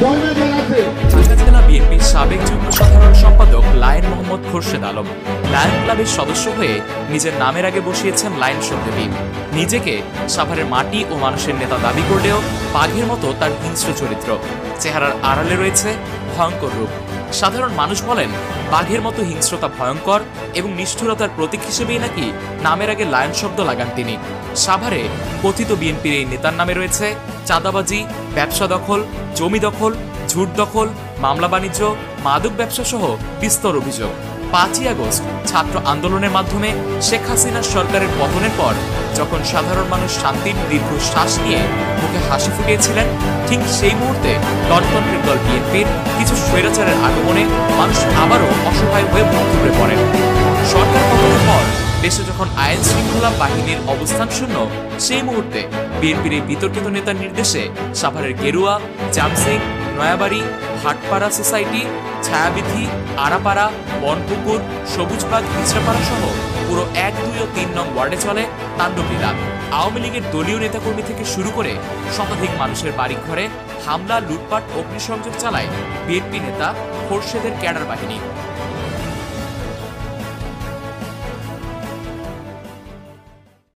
ঢাকা জেলা বিএনপির সাবেক যুগ্ম সাধারণ সম্পাদক লায়ন মোহাম্মদ খোরশেদ আলম লায়ন ক্লাবের সদস্য হয়ে নিজের নামের আগে বসিয়েছেন লায়ন শব্দটি। নিজেকে সাভারের মাটি ও মানুষের নেতা দাবি করলেও বাঘের মতো তার হিংস্র চরিত্র, চেহারার আড়ালে রয়েছে ভয়ঙ্কর রূপ। সাধারণ মানুষ বলেন বাঘের মতো হিংস্রতা ভয়ঙ্কর এবং নিষ্ঠুরতার প্রতীক হিসেবেই নাকি নামের আগে লায়ন শব্দ লাগান তিনি। সাভারে কথিত বিএনপির এই নেতার নামে রয়েছে চাঁদাবাজি, ব্যবসা দখল, জমি দখল, ঝুট দখল, মামলা বাণিজ্য, মাদক ব্যবসা সহ বিস্তর অভিযোগ। 5ই আগস্ট ছাত্র আন্দোলনের মাধ্যমে শেখ হাসিনার সরকারের পতনের পর যখন সাধারণ মানুষ শান্তির দীর্ঘ শ্বাস নিয়ে মুখে হাসি ফুটিয়েছিলেন, ঠিক সেই মুহূর্তে গণতন্ত্রের দল বিএনপির কিছু স্বৈরাচারের আগমনে মানুষ আবারও অসহায় হয়ে মুখ থুবড়ে পড়েন। সরকার পতনের পর দেশে যখন আইন শৃঙ্খলা বাহিনীর অবস্থান শূন্য, সেই মুহূর্তে বিএনপির এই বিতর্কিত নেতার নির্দেশে সাভারের গেরুয়া, জামসিং, নয়াবাড়ি, হাটপাড়া সোসাইটি, ছায়াবিথি, আড়াপাড়া, বনপুকুর, সবুজবাগ, ইছরাপাড়া সহ পুরো 1, 2 ও 3 নং ওয়ার্ডে চলে তাণ্ডবলীলা। আওয়ামী লীগের দলীয় নেতাকর্মী থেকে শুরু করে শতাধিক মানুষের বাড়িঘরে হামলা, লুটপাট, অগ্নিসংযোগ চালায় বিএনপি নেতা খোরশেদের ক্যাডার বাহিনী।